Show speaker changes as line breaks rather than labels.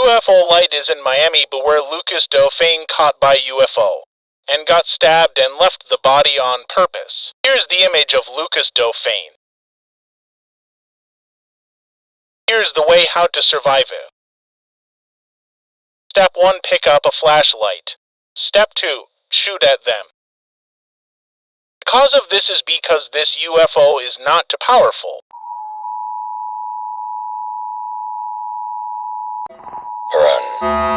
UFO light is in Miami, but where Lucas Dauphin caught by UFO and got stabbed and left the body on purpose. Here's the image of Lucas Dauphin. Here's the way how to survive it. Step 1. Pick up a flashlight. Step 2. Shoot at them. The cause of this is because this UFO is not too powerful.
Run.